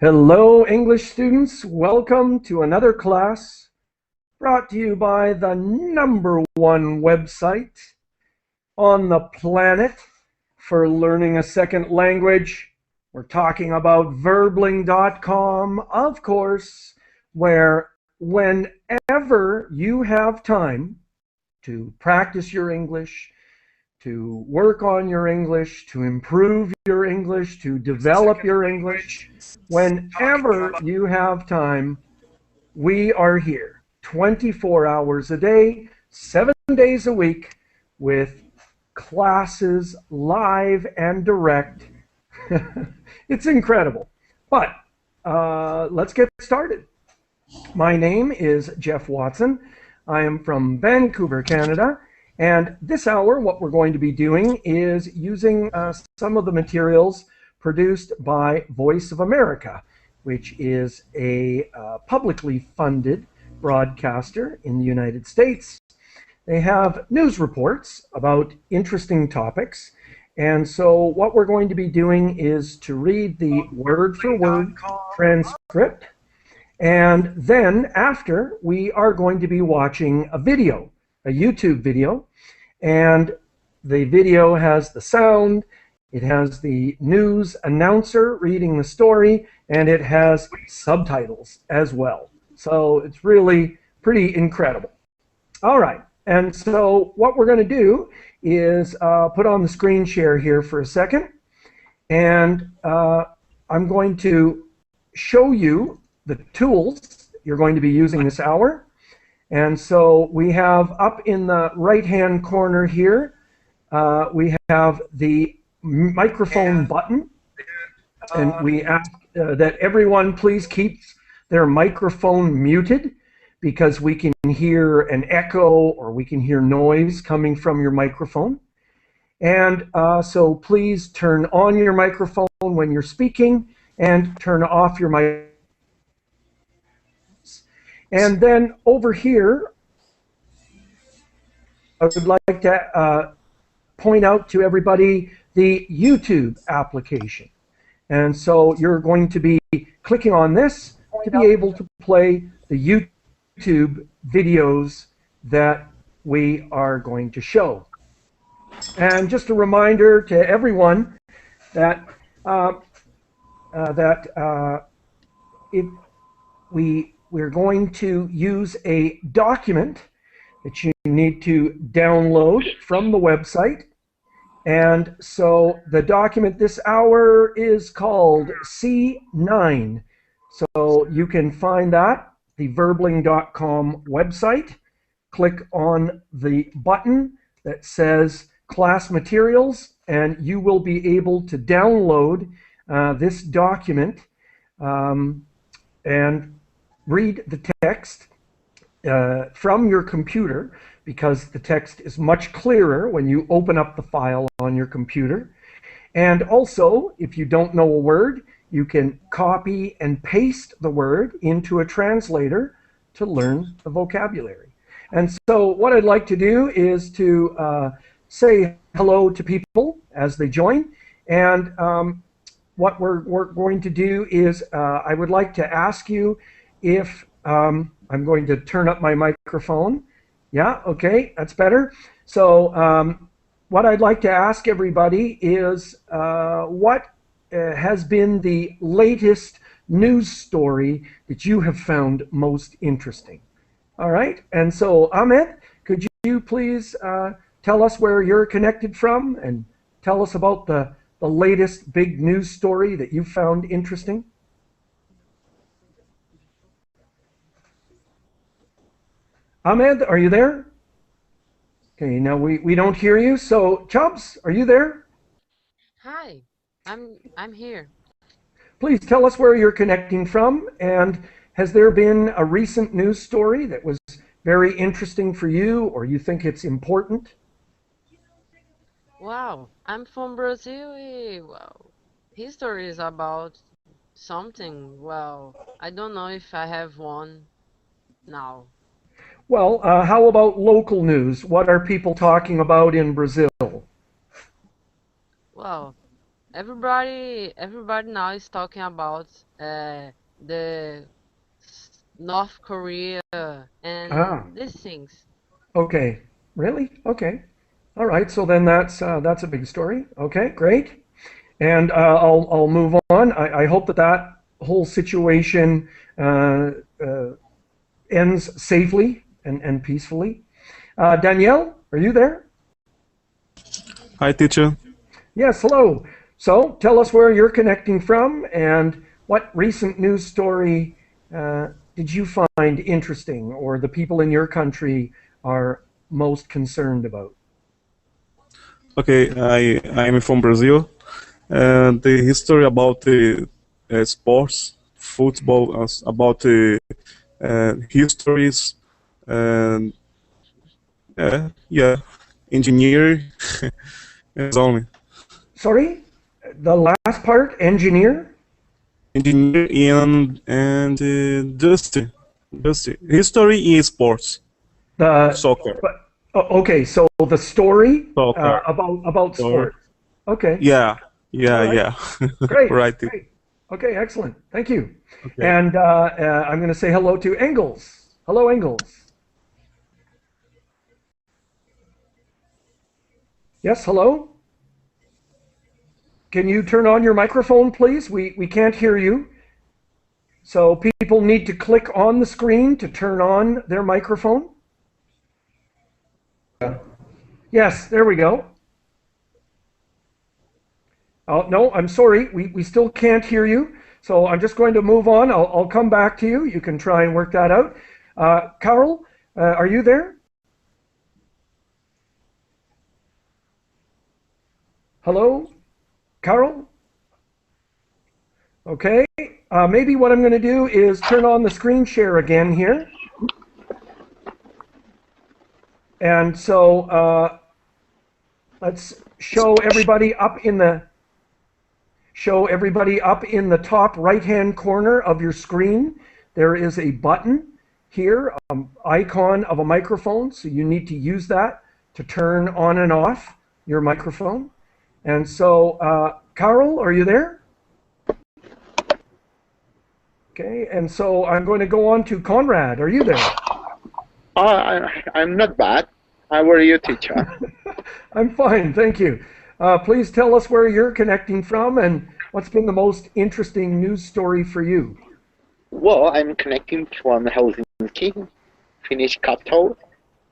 Hello, English students. Welcome to another class brought to you by the #1 website on the planet for learning a second language. We're talking about verbling.com, of course, where whenever you have time to practice your English, to work on your English, to improve your English, to develop your English, whenever you have time, we are here 24 hours a day, 7 days a week, with classes live and direct. It's incredible. But let's get started. My name is Geoff Watson. I am from Vancouver, Canada. And this hour, what we're going to be doing is using some of the materials produced by Voice of America, which is a publicly funded broadcaster in the United States. They have news reports about interesting topics. And so what we're going to be doing is to read the word-for-word transcript. And then after, we are going to be watching a video, a YouTube video, and the video has the sound, it has the news announcer reading the story, and it has subtitles as well. So it's really pretty incredible. All right, and so what we're going to do is put on the screen share here for a second, and I'm going to show you the tools you're going to be using this hour. And so we have up in the right-hand corner here, we have the microphone button. And we ask that everyone please keep their microphone muted, because we can hear an echo or we can hear noise coming from your microphone. And so please turn on your microphone when you're speaking and turn off your microphone. And then over here, I would like to point out to everybody the YouTube application. And so you're going to be clicking on this to be able to play the YouTube videos that we are going to show. And just a reminder to everyone that we're going to use a document that you need to download from the website. And so the document this hour is called C9. So you can find that, the verbling.com website. Click on the button that says Class Materials, and you will be able to download this document and read the text from your computer, because the text is much clearer when you open up the file on your computer. And also, if you don't know a word, you can copy and paste the word into a translator to learn the vocabulary. And so what I'd like to do is to say hello to people as they join. And what we're going to do is I would like to ask you if I'm going to turn up my microphone. Yeah, okay, that's better. So what I'd like to ask everybody is what has been the latest news story that you have found most interesting? All right, and so Ahmed, could you please tell us where you're connected from and tell us about the latest big news story that you found interesting? Ahmed, are you there? Okay, now we don't hear you. So Chubbs, are you there? Hi, I'm here. Please tell us where you're connecting from, and has there been a recent news story that was very interesting for you, or you think it's important? Wow, I'm from Brazil. Wow, history is about Something. Well, I don't know if I have one now. Well, how about local news? What are people talking about in Brazil? Well, everybody now is talking about the North Korea Ah, and these things. okay. Really? Okay. All right. So then that's a big story. Okay, great. And I'll move on. I hope that that whole situation uh, uh, ends safely and peacefully. Danielle, are you there? Hi, teacher. Yes, hello. So tell us where you're connecting from and what recent news story did you find interesting or the people in your country are most concerned about? Okay, I'm from Brazil. And the history about the sports, football, about the histories, and yeah, engineering, and only Sorry, the last part, engineer? engineer and history is sports, The soccer, but okay, so the story soccer. about Or sports. Okay, yeah, all yeah, right, yeah. great, Right. great. Okay, excellent. Thank you. Okay. And I'm going to say hello to Engels. Hello, Engels. Yes, hello. Can you turn on your microphone, please? We can't hear you. So people need to click on the screen to turn on their microphone. Yes, there we go. Oh, no, I'm sorry. We still can't hear you. So I'm just going to move on. I'll come back to you. You can try and work that out. Carol, are you there? Hello? Carol? Okay. Maybe what I'm going to do is turn on the screen share again here. And so let's show everybody up in the top right-hand corner of your screen. There is a button here, icon of a microphone. So you need to use that to turn on and off your microphone. And so, Carol, are you there? Okay, and so I'm going to go on to Conrad. Are you there? I'm not bad. How are you, teacher? I'm fine, thank you. Please tell us where you're connecting from and what's been the most interesting news story for you. Well, I'm connecting from Helsinki, Finnish capital.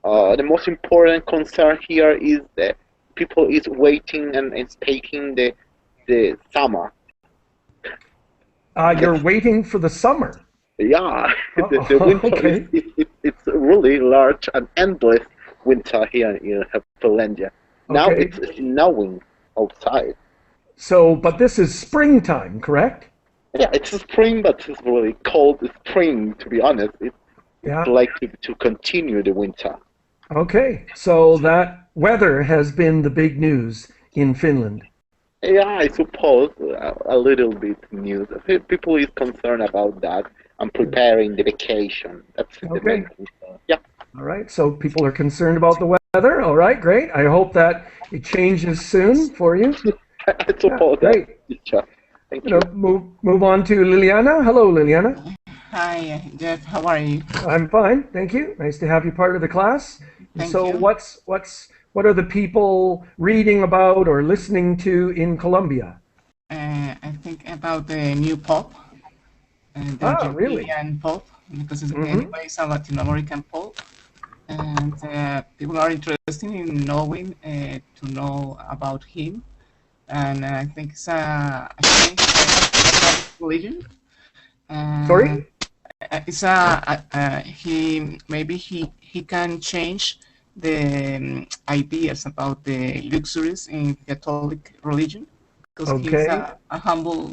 The most important concern here is that people is waiting and expecting the summer. You're waiting for the summer. Yeah, the winter Okay. it's really large and endless winter here in Finlandia. Now Okay. it's snowing outside. So, but this is springtime, correct? Yeah, it's spring, but it's really cold spring. To be honest, it's Yeah. like to continue the winter. Okay. So that weather has been the big news in Finland. Yeah, I suppose a little bit news. People is concerned about that and preparing the vacation. That's the Okay. main concern. Yeah, All right. So people are concerned about the weather. All right. Great. I hope that it changes soon for you. I suppose that. Great. Teacher. Thank You you. know, move on to Liliana. Hello, Liliana. Hi, Geoff. How are you? I'm fine, thank you. Nice to have you part of the class. And Thank so, you. what are the people reading about or listening to in Colombia? I think about the new pop, the Really? Argentinian pop, because it's, Mhm. anyway, it's a Latin American pop, and people are interested in knowing to know about him, and I think it's a change of religion. Sorry? It's he can change the ideas about the luxuries in Catholic religion because he's Okay. a humble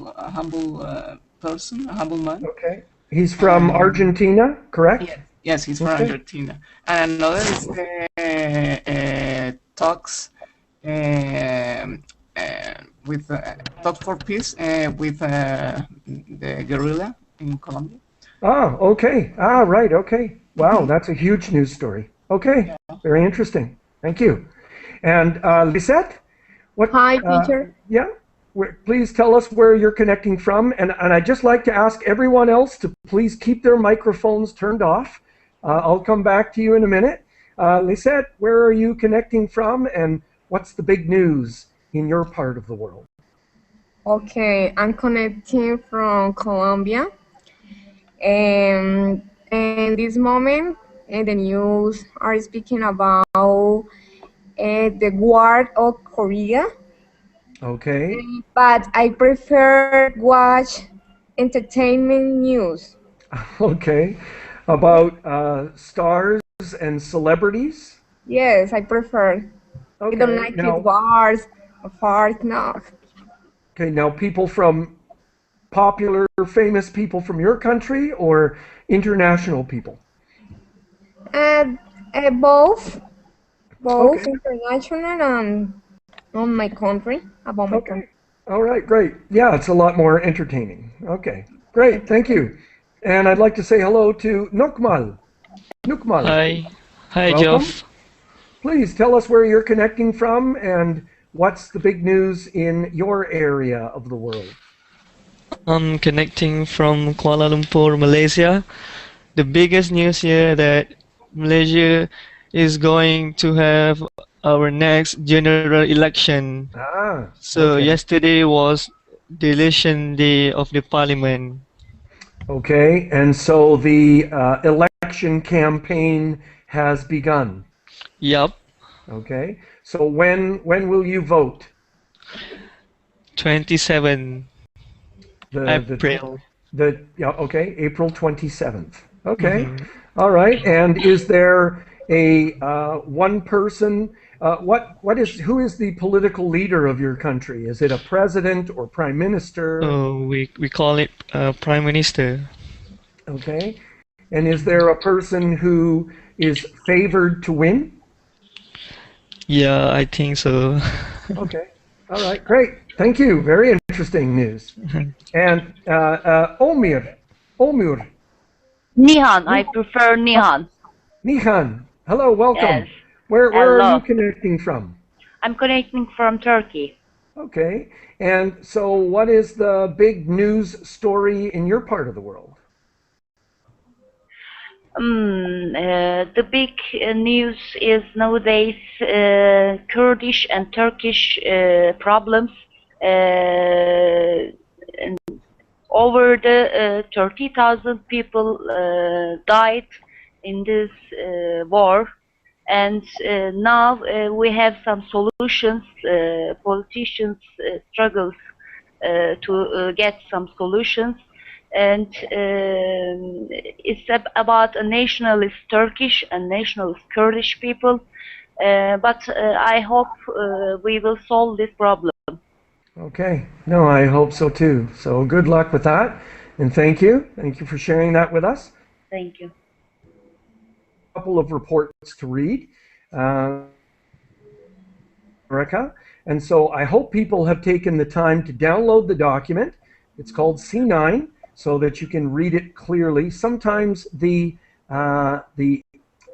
person, a humble man. Okay. He's from Argentina, correct? Yes, he's from Okay. Argentina. And another is the talks with Thought for Peace with the guerrilla in Colombia. Ah, okay. Ah, right. Okay. Wow, that's a huge news story. Okay, very interesting. Thank you. And Lisette, what? Hi, teacher. Yeah. Please tell us where you're connecting from, and I'd just like to ask everyone else to please keep their microphones turned off. I'll come back to you in a minute. Lisette, where are you connecting from, and what's the big news in your part of the world? Okay, I'm connecting from Colombia. In this moment, the news are speaking about the war of Korea, Okay. but I prefer watch entertainment news. Okay. About stars and celebrities? Yes, I prefer. I don't Okay. like it Now, wars or art, no. okay, now people from popular, famous people from your country or international people? And both Okay. international and on my country, about my country. Okay. All right, great. Yeah, it's a lot more entertaining. Okay, great. Thank you. And I'd like to say hello to Nukmal. Nukmal, Hi, hi welcome. Geoff. Please tell us where you're connecting from and what's the big news in your area of the world. I'm connecting from Kuala Lumpur, Malaysia. The biggest news here that Malaysia is going to have our next general election. Ah, So okay. yesterday was the election day of the parliament. Okay, and so the election campaign has begun. Yup, Okay, so when will you vote? 27 The April. yeah, okay, April 27th. Okay, Mhm. all right. And is there a one person? Who is the political leader of your country? Is it a president or prime minister? We call it Prime Minister. Okay, and is there a person who is favored to win? Yeah, I think so. Okay, all right, great. Thank you. Very interesting news. And Omir, Nihan, I prefer Nihan. Nihan, hello, Yes, welcome. Where are you hello. connecting from? I'm connecting from Turkey. Okay, and so what is the big news story in your part of the world? The big news is nowadays Kurdish and Turkish problems. And over the 30,000 people died in this war. And now we have some solutions. Politicians struggles to get some solutions, and it's about a nationalist Turkish and nationalist Kurdish people. But I hope we will solve this problem. Okay, no, I hope so too. So good luck with that, and thank you. Thank you for sharing that with us. Thank you. A couple of reports to read. America. And so I hope people have taken the time to download the document. It's called C9 so that you can read it clearly. Sometimes the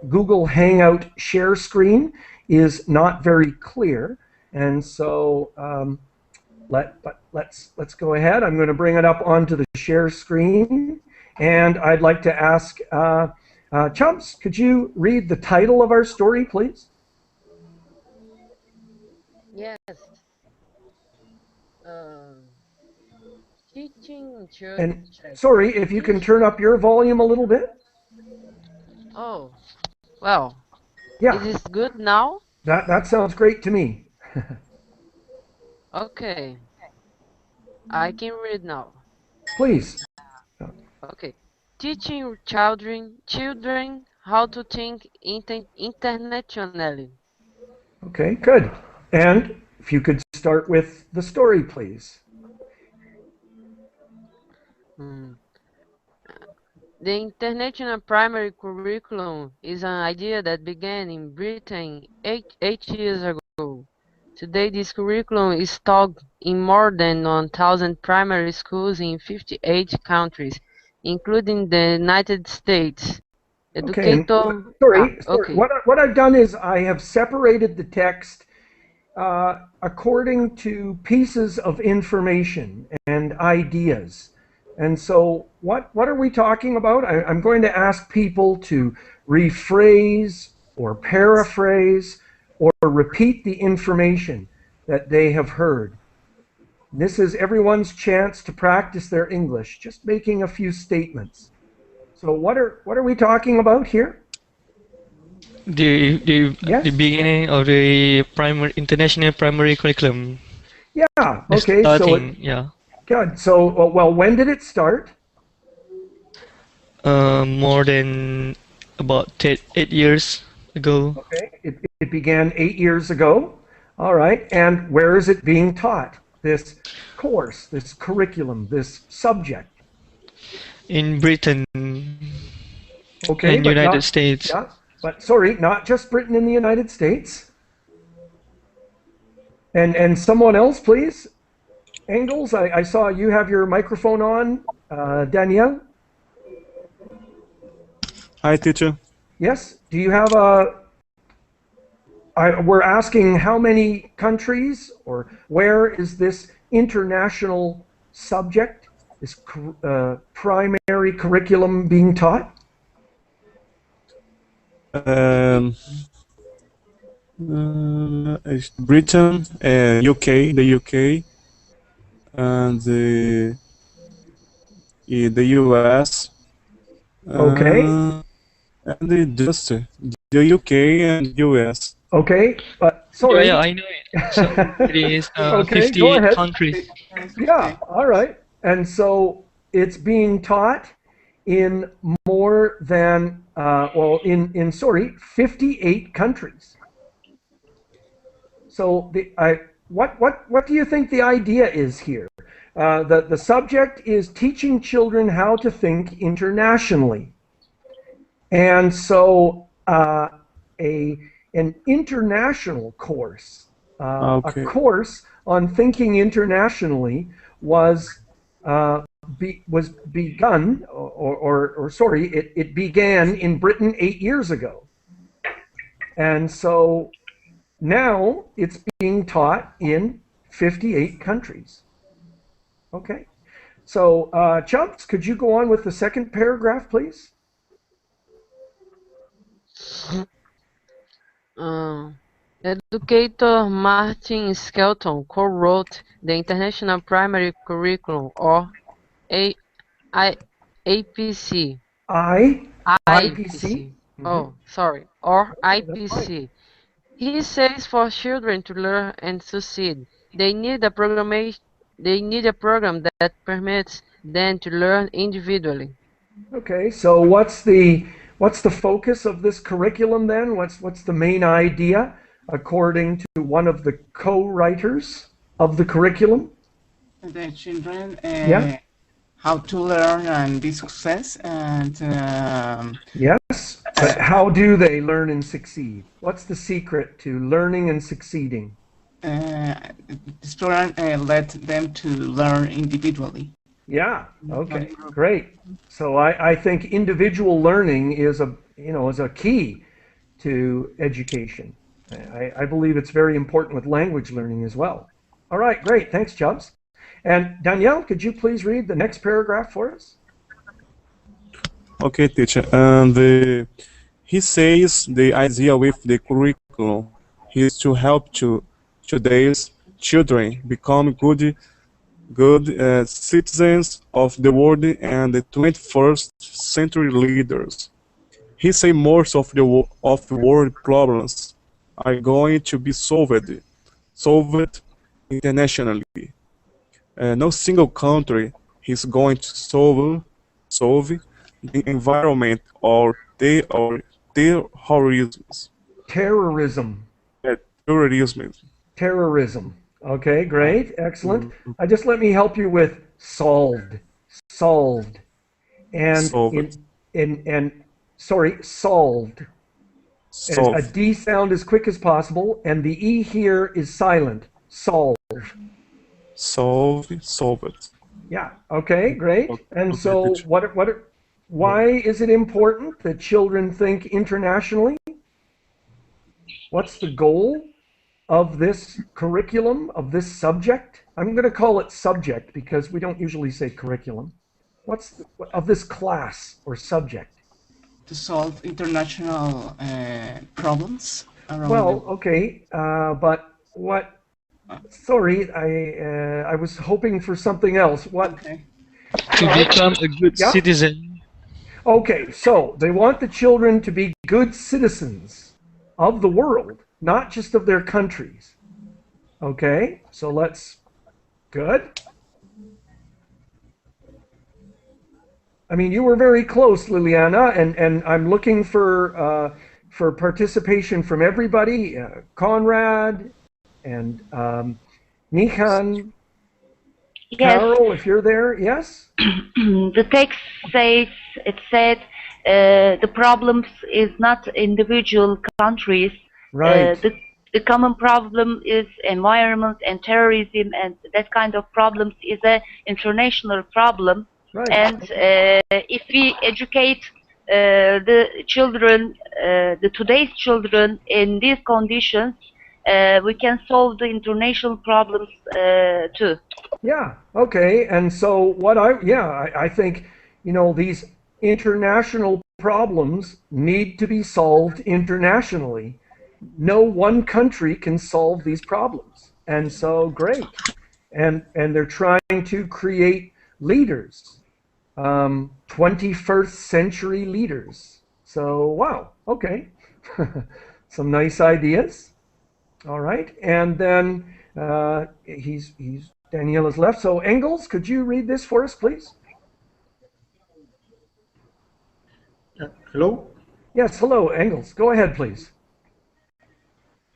Google Hangout share screen is not very clear. And so let's go ahead. I'm going to bring it up onto the share screen. And I'd like to ask Chumps, could you read the title of our story, please? Yes. Teaching And children. sorry, if you can turn up your volume a little bit. Oh, well. Yeah, Is this good now? that sounds great to me. Okay. I can read now. Please. Okay. Teaching children how to think internationally. Okay, good. And if you could start with the story, please. Hmm. The international primary curriculum is an idea that began in Britain eight years ago. Today, this curriculum is taught in more than 1,000 primary schools in 58 countries, including the United States. Okay, and Educator. sorry. Okay. What I've done is I have separated the text according to pieces of information and ideas. And so what are we talking about? I'm going to ask people to rephrase or paraphrase or repeat the information that they have heard. This is everyone's chance to practice their English, just making a few statements. So what are we talking about here? The beginning of the international primary curriculum. Yeah. Okay. Starting, yeah. Good. So well, when did it start? More than about 8 years ago. Okay. It began 8 years ago. All right. And where is it being taught? This course, this curriculum, this subject. In Britain. Okay. And United States. Yeah. But sorry, not just Britain and the United States. And someone else, please. Engels, I saw you have your microphone on. Danielle? Hi, teacher. Yes? Do you have we're asking how many countries or where is this international subject, this primary curriculum being taught? Britain, UK, the UK, and the US. Okay. And just the UK and US. Okay, but sorry. Yeah, I know it. So it is okay, 50 go ahead. countries. Yeah, all right. And so it's being taught in more than, in 58 countries. So what do you think the idea is here? The subject is teaching children how to think internationally. And so an international course, Okay. a course on thinking internationally was begun, it began in Britain 8 years ago. And so now it's being taught in 58 countries. Okay. So, Chumps, could you go on with the second paragraph, please? Educator Martin Skelton co-wrote the International Primary Curriculum, or APC. IPC? Oh, sorry. Or IPC. He says for children to learn and succeed, they need a program that permits them to learn individually. Okay, so what's the focus of this curriculum then? What's the main idea according to one of the co-writers of the curriculum? The children Yeah. how to learn and be success and yes, but how do they learn and succeed? What's the secret to learning and succeeding? this program let them to learn individually. Yeah. Okay. Great. So I think individual learning is a key to education. I believe it's very important with language learning as well. All right. Great. Thanks, Chubbs. And Danielle, could you please read the next paragraph for us? Okay, teacher. And he says the idea with the curriculum is to help today's children become good citizens of the world and the 21st century leaders. He says most of the world problems are going to be solved internationally. No single country is going to solve the environment or terrorism. Terrorism. Terrorism. Okay, great, excellent. Just let me help you with solved, and Solved. solved. A solve, D sound as quick as possible, and the E here is silent. Solve. solved. Yeah. Okay. Great. And Okay, so, teacher. why is it important that children think internationally? What's the goal of this curriculum, of this subject? I'm going to call it subject because we don't usually say curriculum. Of this class or subject? To solve international problems around Well, okay, but what? Sorry, I was hoping for something else. What? Okay. To become a good Yeah. citizen. Okay, so they want the children to be good citizens of the world, not just of their countries. Okay, so good. I mean, you were very close, Liliana, and I'm looking for participation from everybody. Conrad and Nihan, Yes, Carol, if you're there, yes? the text says, it said, the problems is not individual countries. Right, The common problem is environment and terrorism, and that kind of problems is a international problem. right. And if we educate the children, the today's children in these conditions, we can solve the international problems too. Yeah, okay. And so I think, these international problems need to be solved internationally. No one country can solve these problems. And so great. And they're trying to create leaders, 21st century leaders. So wow, okay. Some nice ideas. All right. And then he's Danielle is left. So Engels, could you read this for us, please? Hello? Yes, hello, Engels. Go ahead, please.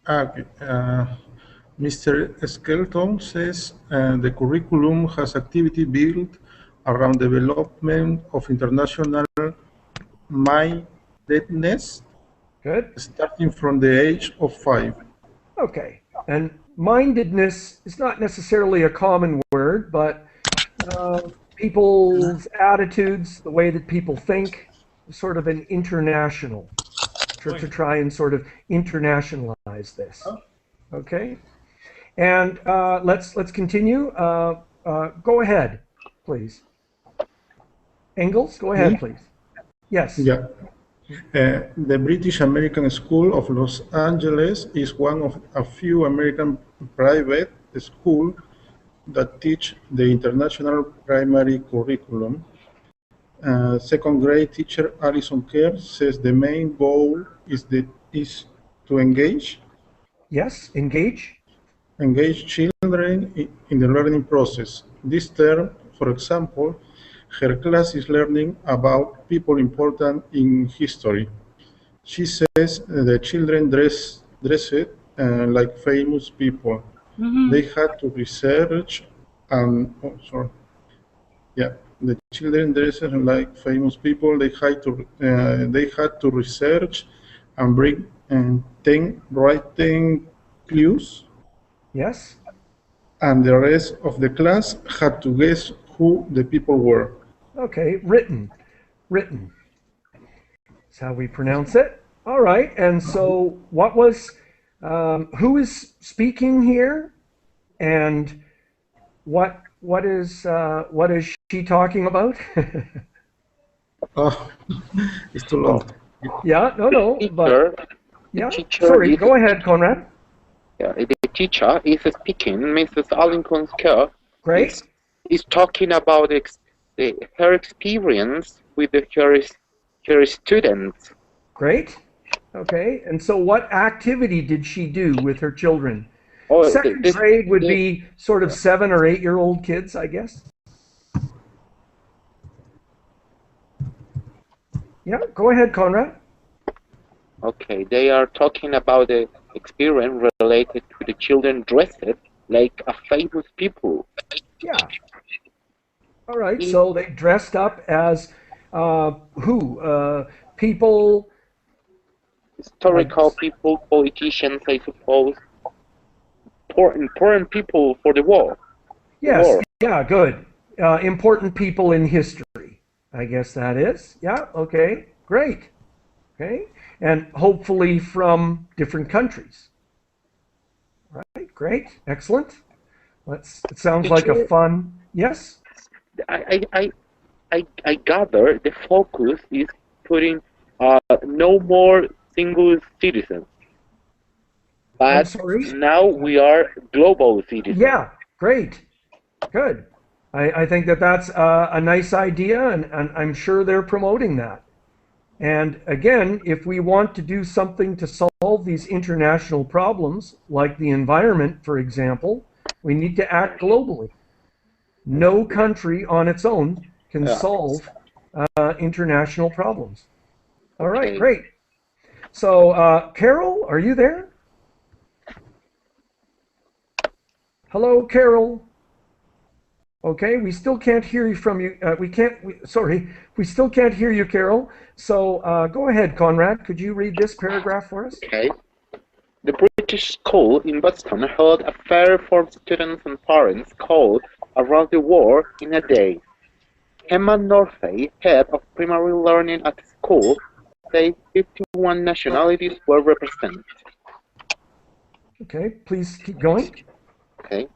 Okay. Mr. Skelton says the curriculum has activity built around development of international mindedness Good. starting from the age of 5. Okay. And mindedness is not necessarily a common word, but people's attitudes, the way that people think, is sort of an international, to try and sort of internationalize this. Okay. And let's continue. Go ahead, please. Engels, go ahead, please. Yes. Yeah. The British American School of Los Angeles is one of a few American private schools that teach the international primary curriculum. Second grade teacher Alison Kerr says the main goal is to engage Yes, engage. children in the learning process. This term, for example, her class is learning about people important in history. She says the children dressed like famous people. They had to research and the children dressed like famous people. They had to research and bring 10 writing clues, Yes. and the rest of the class had to guess who the people were. Okay, written. That's how we pronounce it. All right. And so, who is speaking here, and what is she talking about? Oh, it's too long. Yeah. No. But yeah. teacher Sorry. is- Go ahead, Conrad. Yeah, the teacher is speaking. Mrs. Allinson Kerr Great. is talking about her experience with her students. Great. Okay. And so, what activity did she do with her children? Oh, Second grade would be sort of 7 or 8-year-old kids, I guess. Yeah, go ahead, Conrad. Okay, they are talking about the experience related to the children dressed like a famous people. Yeah. All right, so they dressed up as who? People Historical people, politicians, I suppose. Important people for the war. Yes, yeah, good. Important people in history, I guess that is. Yeah, okay, great. Okay, and hopefully from different countries. Right, great, excellent. It sounds like a fun, yes? I gather the focus is putting no more single citizens. But I'm sorry? now we are global citizens. Yeah, great, good. I think that's a nice idea, and I'm sure they're promoting that. And again, if we want to do something to solve these international problems, like the environment, for example, we need to act globally. No country on its own can solve international problems. All right, great. So, Carol, are you there? Hello, Carol. Okay, we still can't hear you from you. We still can't hear you, Carol. So go ahead, Conrad. Could you read this paragraph for us? Okay. The British school in Boston held a fair for students and parents called Around the World in a Day. Emma Northey, head of primary learning at the school, said 51 nationalities were represented. Okay, please keep going. Okay.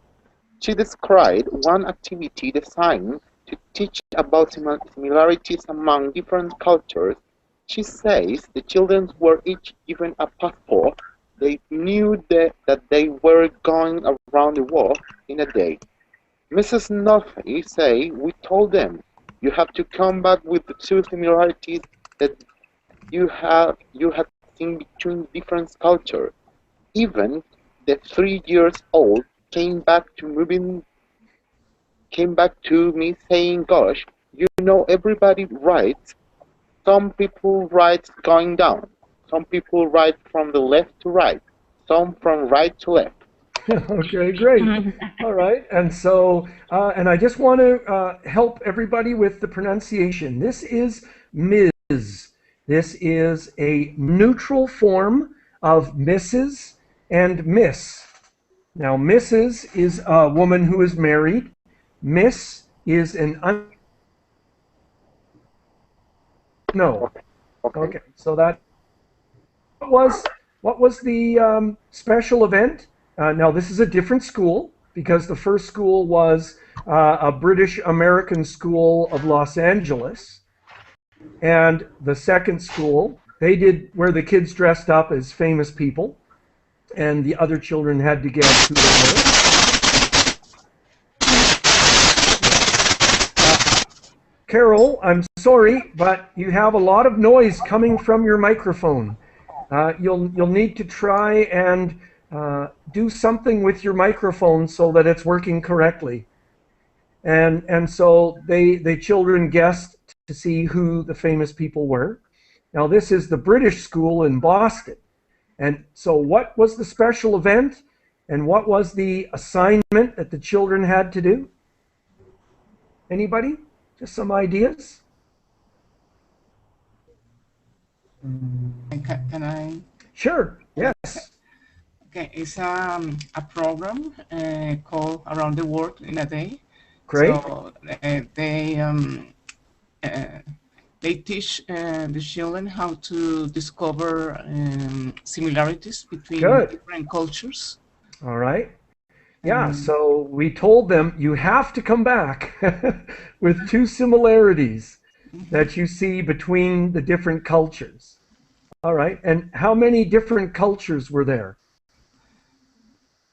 She described one activity designed to teach about similarities among different cultures. She says the children were each given a passport. They knew that they were going around the world in a day. Mrs. Northey says, we told them, you have to come back with the two similarities that you had seen between different cultures. Even the 3 years old came back to me saying, gosh, you know everybody writes. Some people write going down. Some people write from the left to right. Some from right to left. Okay, great. All right. And so, and I just want to help everybody with the pronunciation. This is Ms. This is a neutral form of Mrs. and Miss. Now, Mrs. is a woman who is married. Miss is an no. Okay. So that what was the special event? Now, this is a different school because the first school was a British American school of Los Angeles. And the second school, they did where the kids dressed up as famous people. And the other children had to guess who they were. Carol, I'm sorry, but you have a lot of noise coming from your microphone. You'll need to try and do something with your microphone so that it's working correctly. And so the children guessed to see who the famous people were. Now this is the British school in Boston. And so what was the special event and what was the assignment that the children had to do? Anybody? Just some ideas? Can I? Sure, yes. Okay, it's a program called Around the World in a Day. Great. So they teach the children how to discover similarities between different cultures. All right. Yeah, so we told them you have to come back with two similarities that you see between the different cultures. All right, and how many different cultures were there?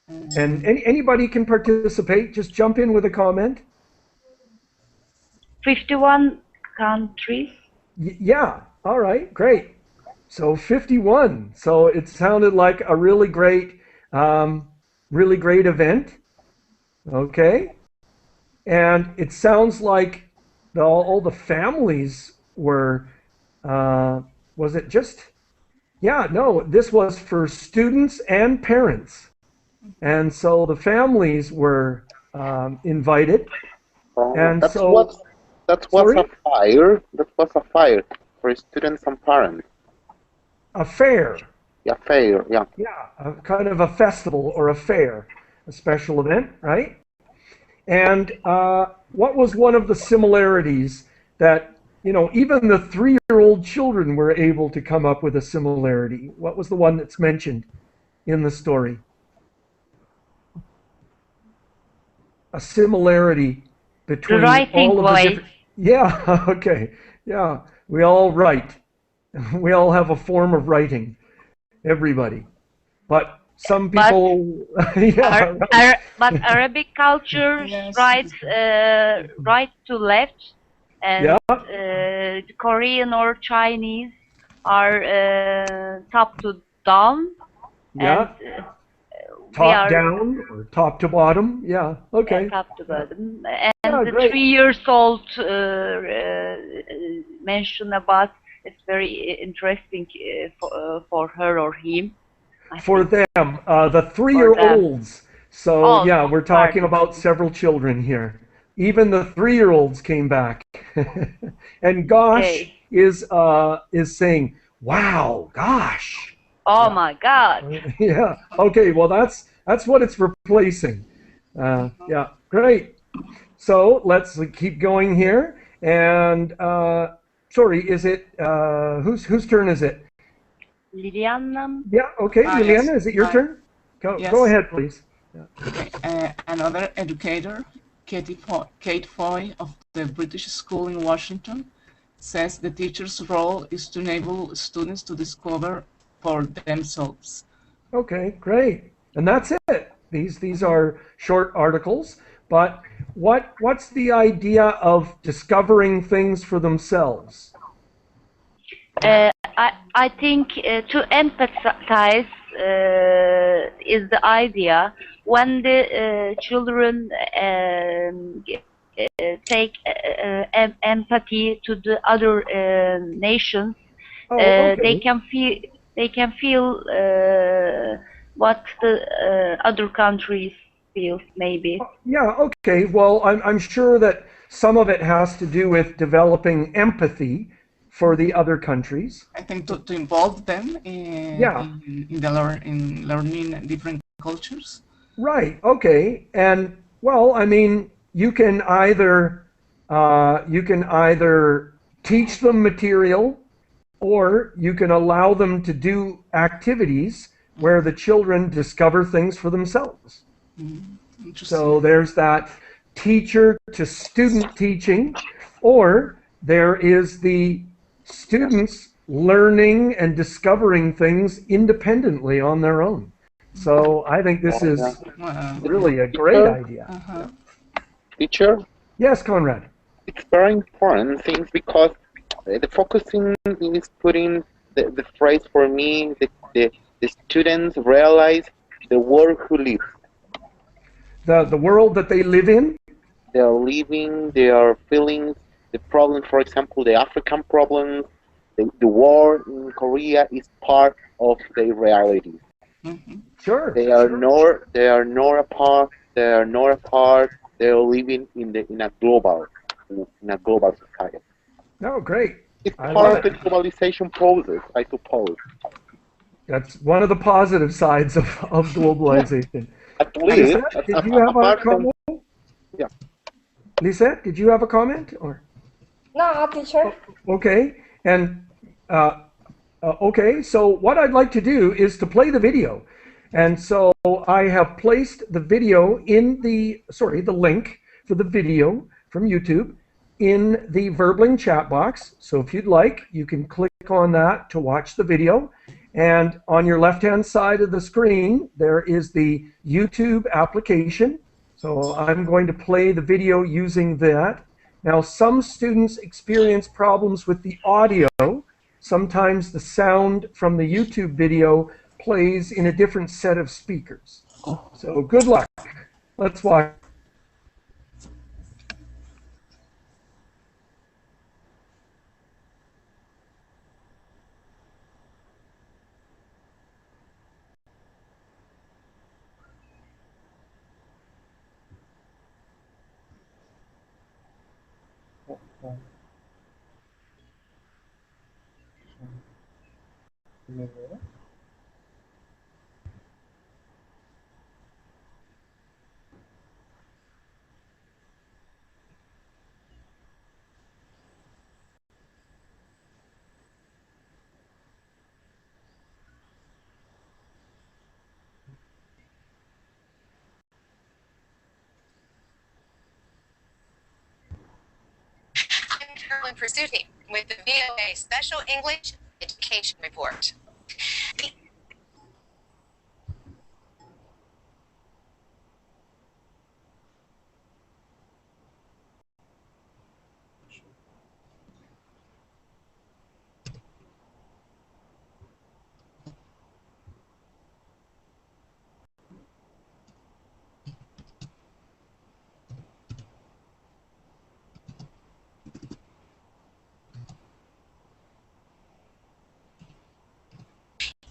And anybody can participate, just jump in with a comment. 51 countries. Yeah, all right, great. So 51. So it sounded like a really great event. Okay. And it sounds like all the families were, was it just, yeah, no, this was for students and parents. And so the families were invited. And that was a fire for students and parents. a fair. Yeah, fair. Yeah. Yeah, a kind of a festival or a fair, a special event, right? And what was one of the similarities that, even the 3-year-old children were able to come up with a similarity? What was the one that's mentioned in the story? A similarity The between writing all of the way. different. Yeah, okay. Yeah, we all write. We all have a form of writing, everybody. But some But people, yeah, right. but Arabic cultures Yes. right to left, and Yeah, Korean or Chinese are top to down, and yeah. we Top are down or top to bottom. Yeah, okay. top to Yeah, bottom. And yeah, the great. 3 years old mention about it's very interesting for her or him, I For think, them, the for them. three-year-olds. So Oh, yeah, we're talking pardon. about several children here. Even the 3-year-olds came back. And gosh Okay. is saying, wow, gosh. Oh Yeah. my God. Yeah. Okay, well that's what it's replacing. Yeah, great. So let's keep going here. And sorry, is it whose turn is it? Liliana. Yeah, okay, Yes. Liliana, is it your turn? Go Yes. ahead, please. Yeah. Okay. Another educator, Kate Foy of the British School in Washington, says the teacher's role is to enable students to discover for themselves. Okay, great. And that's it. These are short articles, but what's the idea of discovering things for themselves? I think to empathize is the idea when the children take empathy to the other nations, Oh, they okay. can feel what the other countries feel, maybe. Yeah, okay. Well, I'm sure that some of it has to do with developing empathy for the other countries. I think to involve them Yeah, in learning different cultures. right. Okay. And well, I mean, you can either teach them material, or you can allow them to do activities where the children discover things for themselves. Interesting. So there's that teacher to student teaching, or there is the students learning and discovering things independently on their own. So I think this Oh, yeah. is really a great Teacher, idea. Uh-huh. teacher, Yes, Conrad. it's very important things because the focusing is putting the phrase for me, the students realize the world who lives. The world that they live in. They are living, their feelings, the problems, for example, the African problems, the war in Korea is part of their reality. Mm-hmm. Sure. They are Sure. not apart. They are not apart. They are living in a global society. No, great. It's I love part of the it. globalization process, I suppose. That's one of the positive sides of globalization. At Lisa, least, did you have a apart from comment? yeah. Lisa, did you have a comment? Or No, teacher. okay, and okay. So what I'd like to do is to play the video, and so I have placed the video in the link for the video from YouTube in the Verbling chat box. So if you'd like, you can click on that to watch the video. And on your left-hand side of the screen, there is the YouTube application. So I'm going to play the video using that. Now, some students experience problems with the audio. Sometimes the sound from the YouTube video plays in a different set of speakers. So good luck. Let's watch. I'm Carolyn Pursuti with the VOA Special English Education Report.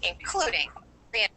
Including the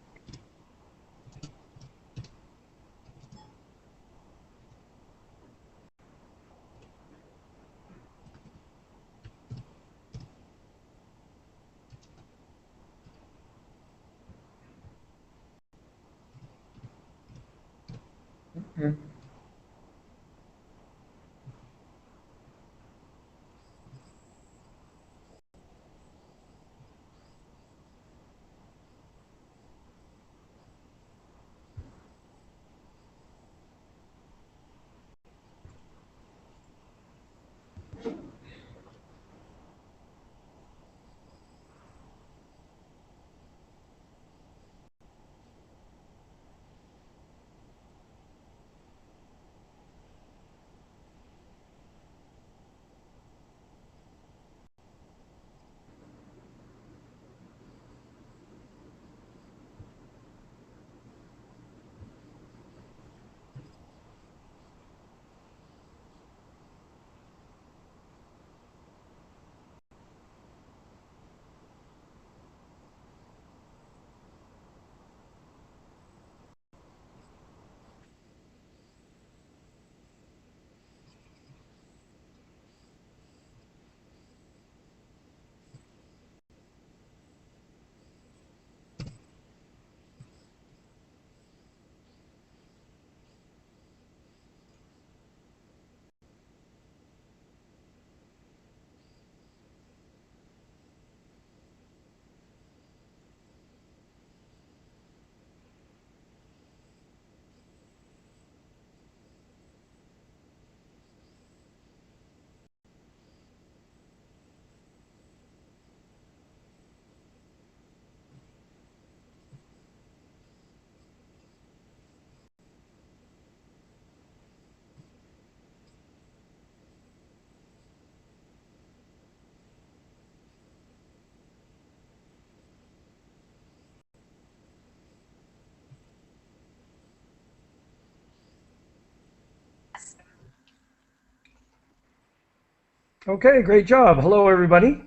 Okay, great job. Hello, everybody.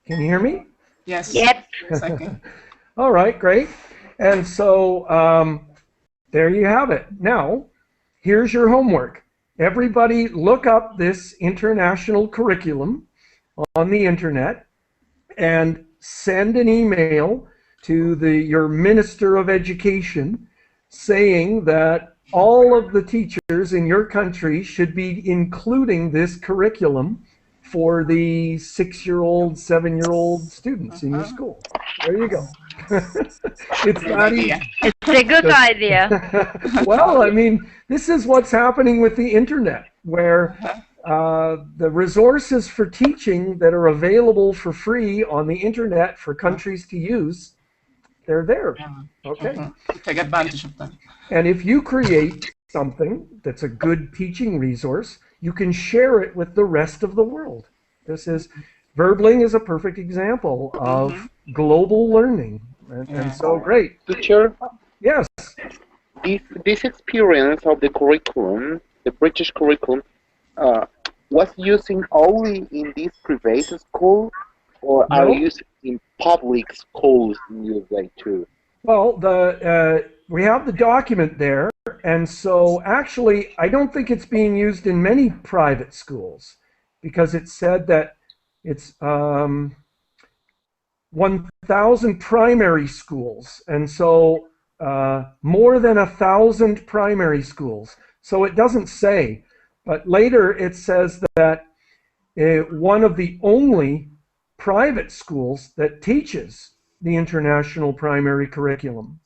Can you hear me? Yes. Yep. Yes, I can. All right, great. And so there you have it. Now, here's your homework. Everybody look up this international curriculum on the internet and send an email to your Minister of Education saying that all of the teachers in your country should be including this curriculum for the 6-year-old, 7-year-old students in your school. There you go. It's not easy. It's a good idea. Well, I mean, this is what's happening with the internet, where the resources for teaching that are available for free on the internet for countries to use, they're there. Okay. Take advantage of them. And if you create something that's a good teaching resource, you can share it with the rest of the world. Verbling is a perfect example of global learning. And so great. Teacher, Yes. this experience of the curriculum, the British curriculum, was using only in this private school, or are used in public schools in USA too? Well, we have the document there, and so actually, I don't think it's being used in many private schools, because it said that it's 1,000 primary schools, and so more than 1,000 primary schools. So it doesn't say, but later it says that one of the only private schools that teaches the international primary curriculum.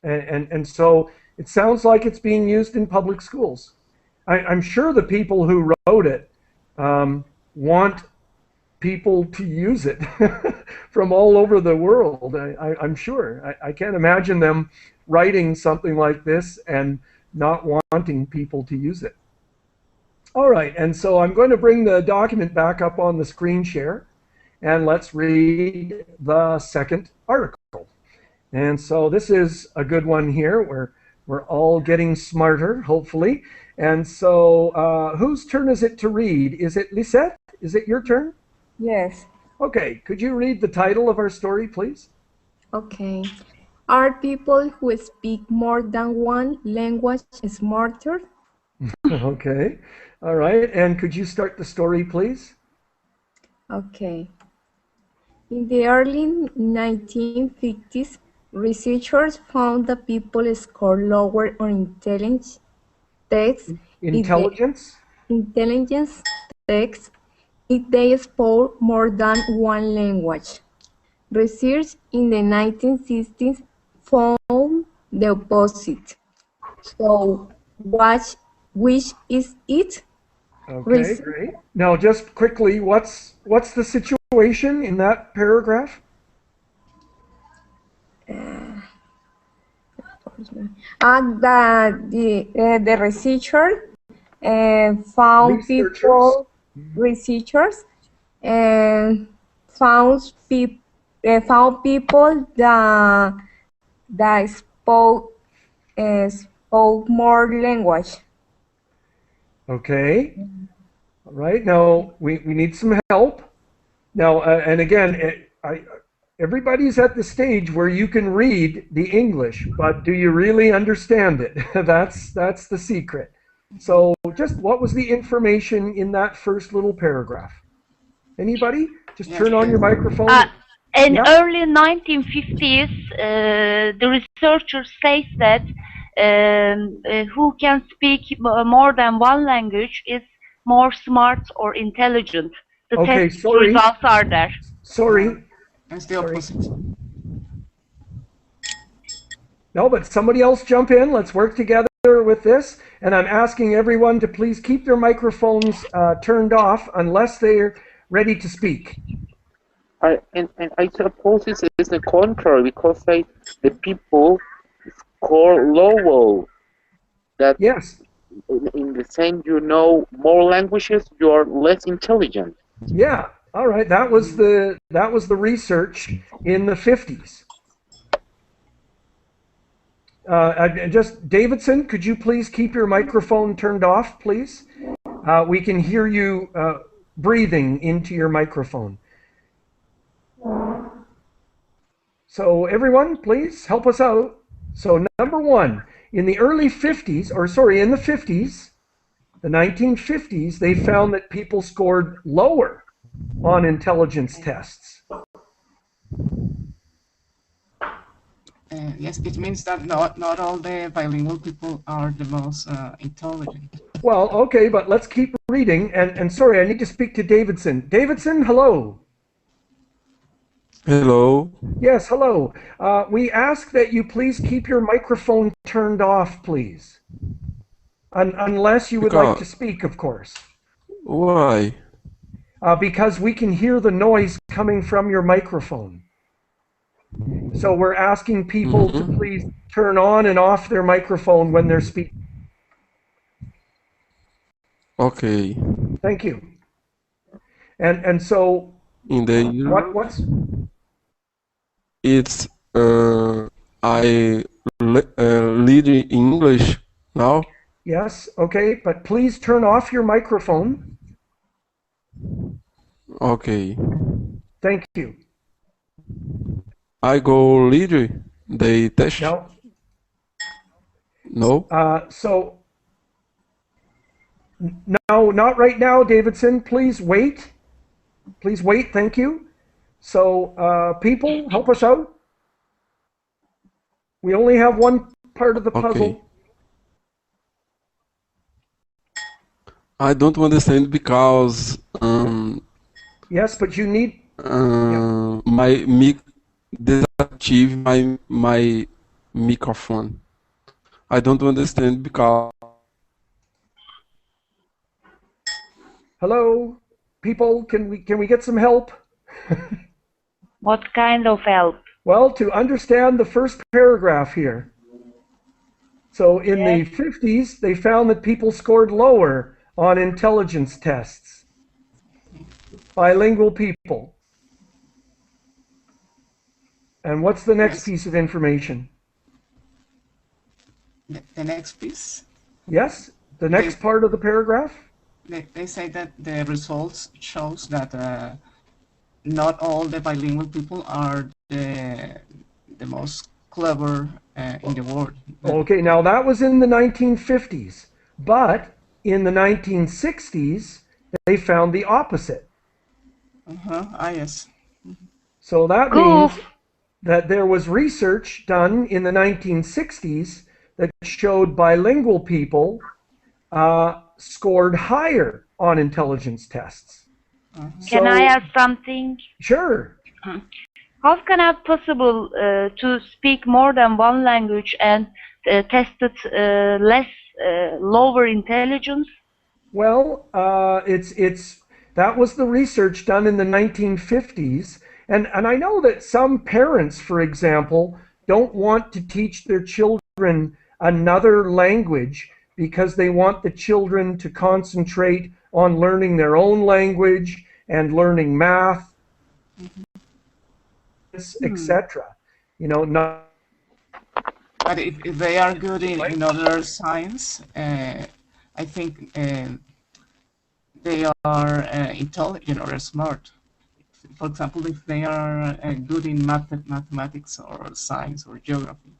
And so it sounds like it's being used in public schools. I'm sure the people who wrote it want people to use it from all over the world. I'm sure. I can't imagine them writing something like this and not wanting people to use it. All right, and so I'm going to bring the document back up on the screen share, and let's read the second article. And so this is a good one here where we're all getting smarter, hopefully. And so whose turn is it to read? Is it Lisette? Is it your turn? Yes. Okay, could you read the title of our story, please? Okay. Are people who speak more than one language smarter? Okay, all right. And could you start the story, please? Okay. In the early 1950s, researchers found that people score lower on intelligence tests if they spoke more than one language. Research in the 1960s found the opposite. So, which is it? Okay, great. Now, just quickly, what's the situation in that paragraph? The researcher found researchers found people that spoke more language. Okay. All right. Now we need some help. Now and again, everybody's at the stage where you can read the English, but do you really understand it? That's the secret. So just what was the information in that first little paragraph? Anybody? Just turn on your microphone. In early 1950s, the researchers say that who can speak more than one language is more smart or intelligent. The test results are there. Sorry. It's the opposite. No, but somebody else jump in. Let's work together with this. And I'm asking everyone to please keep their microphones turned off unless they're ready to speak. And I suppose this is the contrary, because the people score lower. That yes. In the same, you know more languages, you are less intelligent. Yeah. All right. That was the research in the 50s. Just Davidson, could you please keep your microphone turned off, please? We can hear you breathing into your microphone. So everyone, please help us out. So number one, in the 50s, the 1950s, they found that people scored lower on intelligence tests. Yes, it means that not all the bilingual people are the most intelligent. Well, okay, but let's keep reading. And sorry, I need to speak to Davidson. Davidson, hello. Hello. Yes, hello. We ask that you please keep your microphone turned off, please. Unless you would like to speak, of course. Why? Because we can hear the noise coming from your microphone. So we're asking people to please turn on and off their microphone when they're speaking. Okay. Thank you. And so in the what's it's I read in English now. Yes, okay, but please turn off your microphone. Okay. Thank you. I go read the test. No. No. So no, not right now, Davidson. Please wait. Please wait. Thank you. So, people, help us out. We only have one part of the puzzle. Okay. I don't understand because Yes, but you need. my mic desactive my microphone. I don't understand because Hello, people. Can we get some help? What kind of help? Well, to understand the first paragraph here. So in the 50s, they found that people scored lower on intelligence tests. Bilingual people. And what's the next piece of information? The next piece? Yes, the next part of the paragraph? They say that the results shows that not all the bilingual people are the most clever in the world. Okay, now that was in the 1950s, but in the 1960s, they found the opposite. Yes. So that means that there was research done in the 1960s that showed bilingual people scored higher on intelligence tests. Can I ask something? Sure. How can it possible to speak more than one language and tested less lower intelligence? Well, that was the research done in the 1950s, and I know that some parents, for example, don't want to teach their children another language because they want the children to concentrate on learning their own language and learning math, etc. You know, not. But if they are good in other science, I think they are intelligent or smart. For example, if they are good in mathematics or science or geography.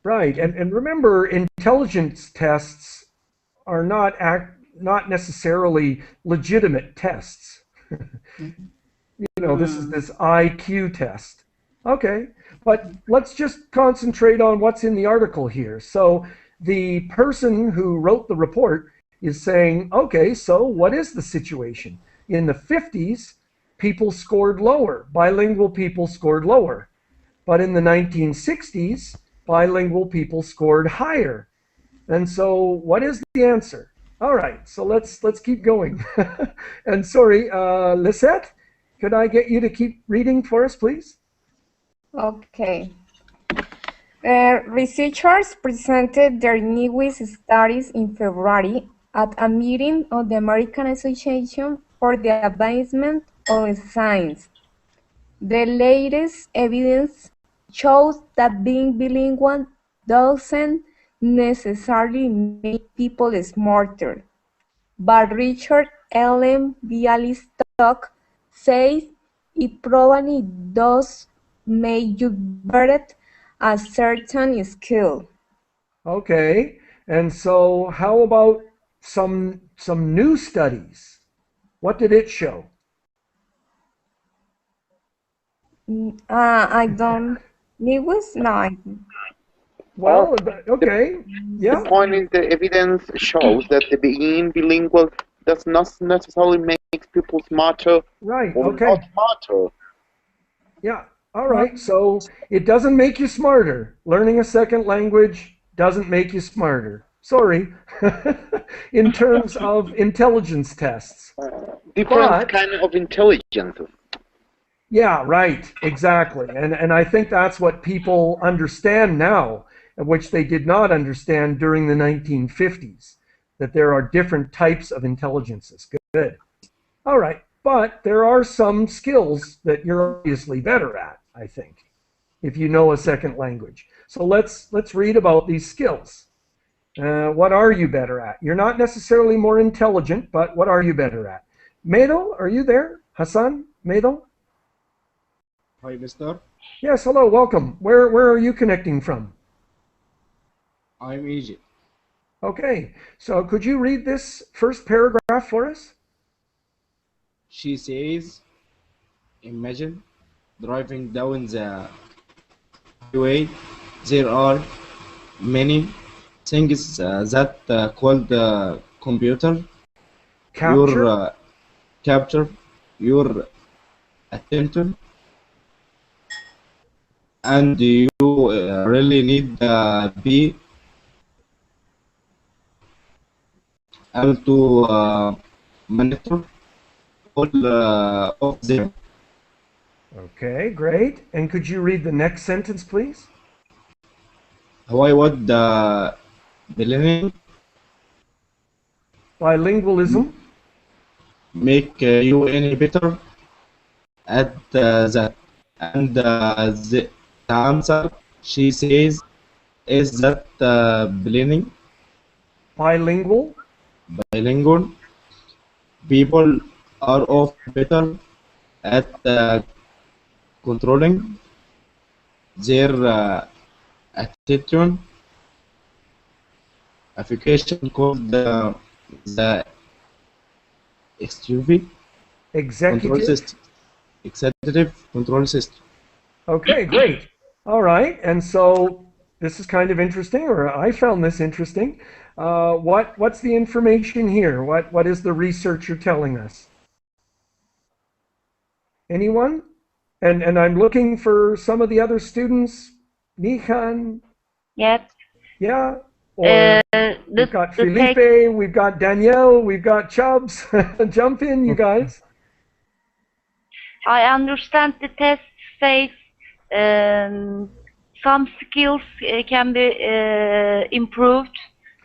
Right, and remember, intelligence tests are not necessarily legitimate tests. You know, this is this IQ test. Okay, but let's just concentrate on what's in the article here. So the person who wrote the report is saying, okay, so what is the situation? In the 50s, people scored lower. Bilingual people scored lower. But in the 1960s, bilingual people scored higher. And so what is the answer? All right, so let's keep going. And sorry, Lisette, could I get you to keep reading for us, please? Okay. Researchers presented their newest studies in February at a meeting of the American Association for the Advancement of Science. The latest evidence shows that being bilingual doesn't necessarily make people smarter, but Richard L. Bialystock says it probably does make you better at certain skill. Okay, and so how about some new studies? What did it show? I don't. Lewis? No. Well, okay, yeah. The point is the evidence shows that the being bilingual does not necessarily make people smarter Right, or okay. not smarter. Yeah, all right. So it doesn't make you smarter. Learning a second language doesn't make you smarter. Sorry. In terms of intelligence tests. Different kind of intelligence. Yeah, right. Exactly. And I think that's what people understand now, which they did not understand during the 1950s, that there are different types of intelligences. Good. All right. But there are some skills that you're obviously better at, I think, if you know a second language. So let's read about these skills. What are you better at? You're not necessarily more intelligent, but what are you better at? Medo, are you there? Hassan? Medo? Hi, mister. Yes, hello, welcome. Where are you connecting from? I'm Egypt. Okay, so could you read this first paragraph for us? She says, imagine driving down the highway, there are many things that called computer your Capture? capture your attention, and you really need be able to monitor all of them. Okay, great. And could you read the next sentence, please? Why would believing Bilingualism? make you any better at that? And the answer she says is that Bilingual? bilingual people are often better at controlling their attention. Application called the executive control Executive? system. Executive control system. Okay, great. All right. And so this is kind of interesting, or I found this interesting. What's the information here? What is the researcher telling us? Anyone? And I'm looking for some of the other students. Nihan? Yep. Yeah? Or we've got Felipe, we've got Danielle, we've got Chubbs. Jump in, you guys. I understand the test says some skills can be improved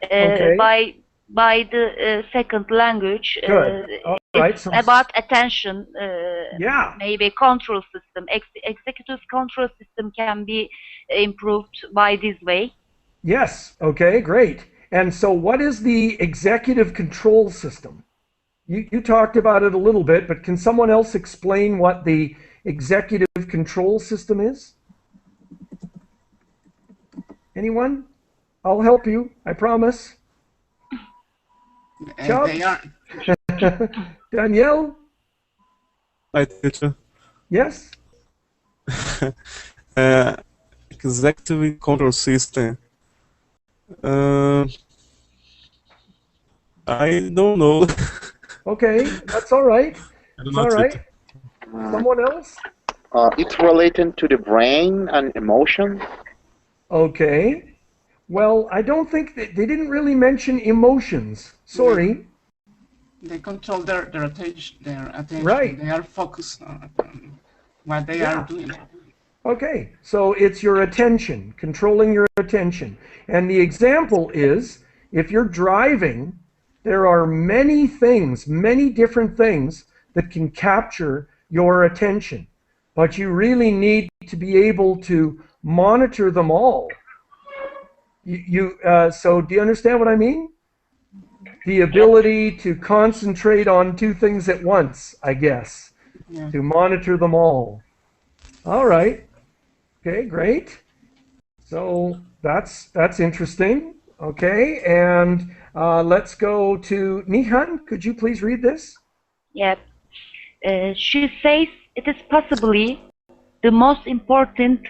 Okay. by the second language. Good. All right. It's about attention. Yeah. Maybe control system. Executive control system can be improved by this way. Yes. Okay, great. And so what is the executive control system? You talked about it a little bit, but can someone else explain what the executive control system is? Anyone? I'll help you, I promise. They are. Danielle? Hi, teacher. Yes? Executive control system. I don't know. Okay, that's all right. It's all right. Someone else? It's related to the brain and emotion. Okay. Well, I don't think they didn't really mention emotions. Sorry. They control their attention. Right. They are focused on what they are doing. Okay, so it's your attention, controlling your attention. And the example is, if you're driving, there are many things, many different things that can capture your attention. But you really need to be able to monitor them all. So do you understand what I mean? The ability to concentrate on two things at once, I guess, to monitor them all. All right. Okay, great. So that's interesting. Okay, and let's go to Nihan. Could you please read this? Yep. She says it is possibly the most important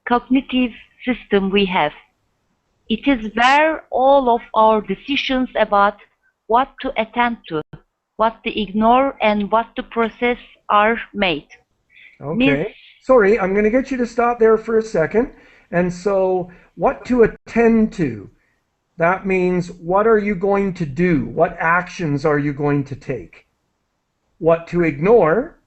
cognitive system we have. It is where all of our decisions about what to attend to, what to ignore, and what to process are made. Okay. Sorry, I'm going to get you to stop there for a second. And so, what to attend to? That means, what are you going to do? What actions are you going to take? What to ignore?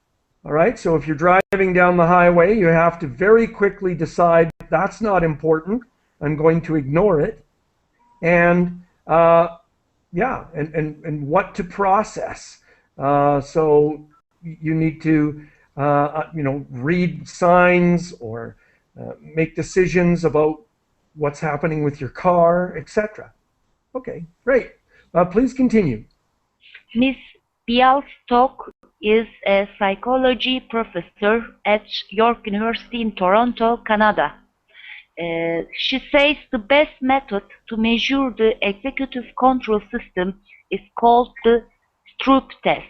All right, so if you're driving down the highway, you have to very quickly decide, that's not important. I'm going to ignore it. And, and what to process. So, you need to read signs or make decisions about what's happening with your car, etc. Okay, great. Please continue. Miss Bialstock is a psychology professor at York University in Toronto, Canada. She says the best method to measure the executive control system is called the Stroop test.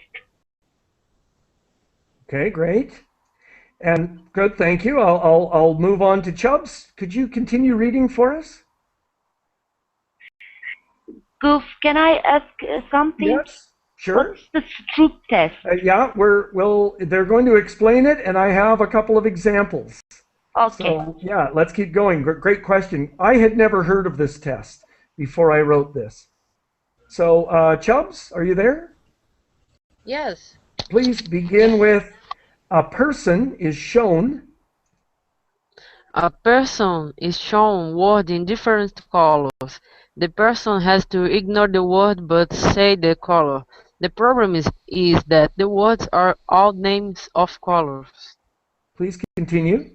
Okay, great. And good, thank you. I'll move on to Chubbs. Could you continue reading for us? Geoff, can I ask something? Yes, sure. What's the stroop test? Yeah, they're going to explain it, and I have a couple of examples. Okay. So yeah, let's keep going. Great question. I had never heard of this test before I wrote this. So Chubbs, are you there? Yes. Please begin with a person is shown. A person is shown word in different colors. The person has to ignore the word but say the color. The problem is that the words are all names of colors. Please continue.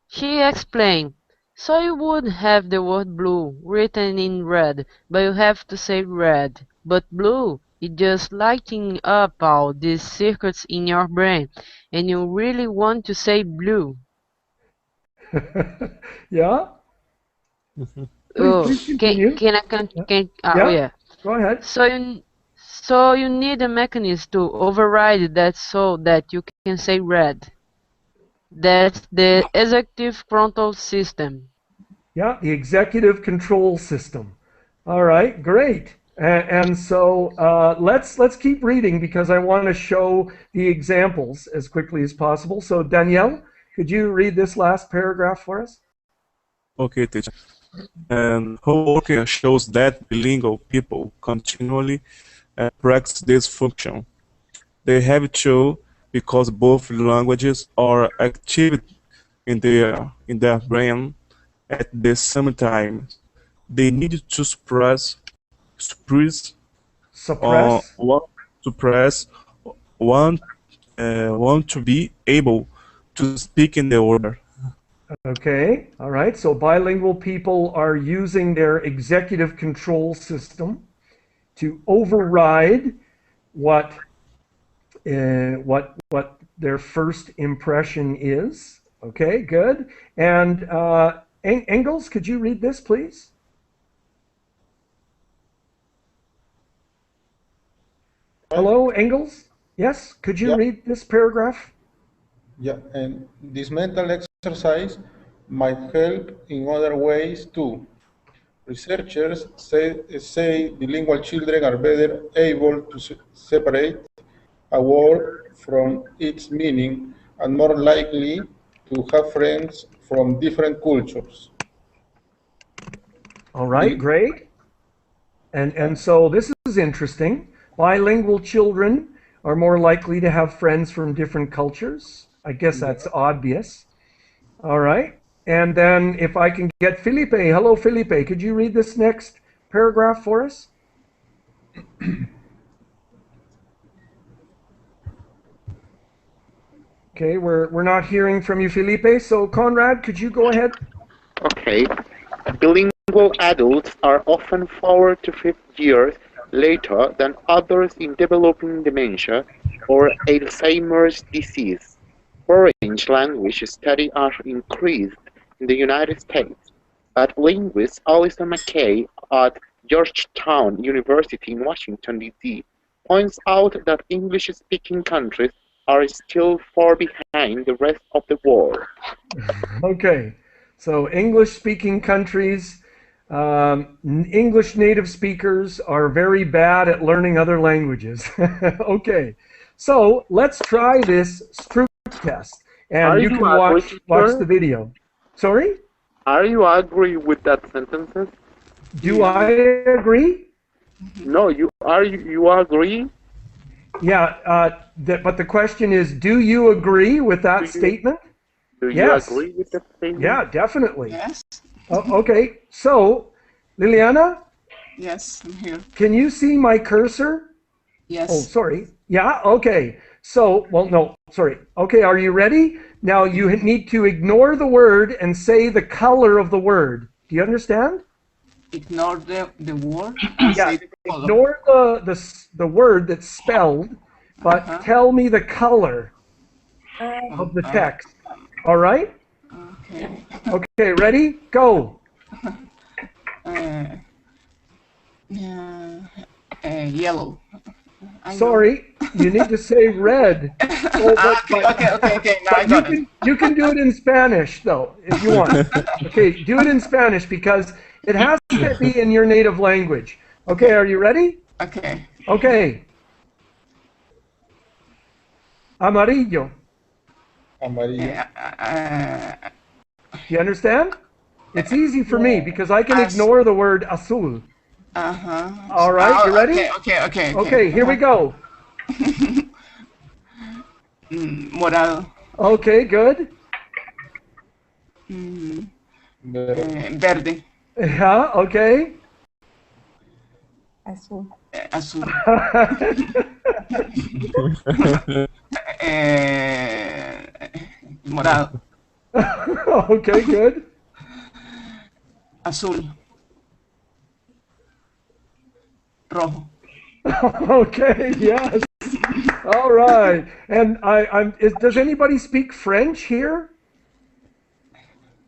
She explained, so you would have the word blue written in red, but you have to say red. But blue is just lighting up all these circuits in your brain, and you really want to say blue. Yeah? Please continue. Yeah. Go ahead. So you need a mechanism to override that so that you can say red. That's the executive control system. Yeah, the executive control system. All right, great. And so let's keep reading because I want to show the examples as quickly as possible. So Danielle, could you read this last paragraph for us? Okay, teacher. And homework shows that bilingual people continually practice this function. They have to because both languages are active in their brain at the same time. They need to suppress want to be able to speak in the order. Okay, all right. So bilingual people are using their executive control system to override what their first impression is. Okay, good. And Engels, could you read this, please? Hello, Engels? Yes, could you read this paragraph? Yeah, and this mental exercise might help in other ways too. Researchers say bilingual children are better able to separate a word from its meaning and more likely to have friends from different cultures. All right, great. And so this is interesting. Bilingual children are more likely to have friends from different cultures. I guess that's obvious. All right. And then if I can get Felipe. Hello, Felipe. Could you read this next paragraph for us? Okay, we're not hearing from you, Felipe. So Conrad, could you go ahead? Okay. Bilingual adults are often 4 to 5 years later than others in developing dementia or Alzheimer's disease. Foreign language studies are increased in the United States, but linguist Alison McKay at Georgetown University in Washington, D.C. points out that English-speaking countries are still far behind the rest of the world. Okay, so English-speaking countries, English native speakers are very bad at learning other languages. Okay, so let's try this Stroop test, and you can watch the video. Sorry? Are you agree with that sentences? Do I agree? No, you agree? Yeah, but the question is, do you agree with that statement? Do you agree with that statement? Yeah, definitely. Yes. Okay, so Liliana? Yes, I'm here. Can you see my cursor? Yes. Oh, sorry. Yeah, okay. So, well, no, sorry. Okay, are you ready? Now you need to ignore the word and say the color of the word. Do you understand? Ignore the word. Yeah, ignore the word that's spelled, but tell me the color of the text. All right? Okay. Okay, ready? Go. Yellow. Sorry, you need to say red. So, Okay. Now I but got it. you can do it in Spanish though, if you want. Okay, do it in Spanish because it has to be in your native language. Okay, are you ready? Okay. Okay. Amarillo. Amarillo. You understand? It's easy for me because I can ignore the word azul. All right, you ready? Okay. Okay, here we go. Morado. Okay, good. Verde. Yeah, okay. Azul. Azul. Morado. Okay, good. Azul. Rojo. Okay, yes. All right. And does anybody speak French here?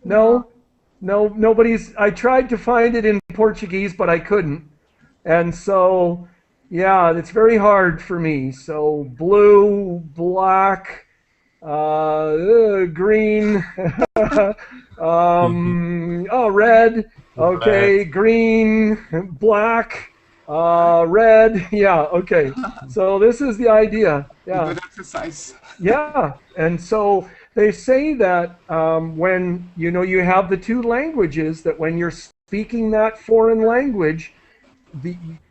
No? No, nobody's. I tried to find it in Portuguese, but I couldn't. And so, yeah, it's very hard for me. So blue, black, green, red, okay, green, black, red, yeah, okay. So this is the idea, yeah. Good exercise. Yeah, and so they say that when you have the two languages, that when you're speaking that foreign language,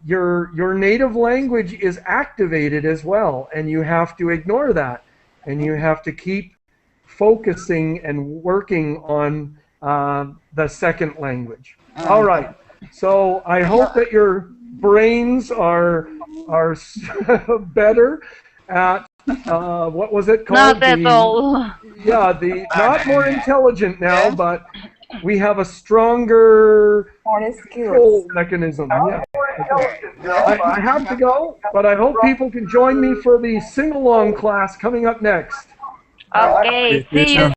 your native language is activated as well, and you have to ignore that, and you have to keep focusing and working on the second language. All right. So I hope that your brains are better at what was it called? Not at all. Yeah, not more intelligent now, but we have a stronger control mechanism. Yeah. I have to go, but I hope people can join me for the sing-along class coming up next. Okay, see you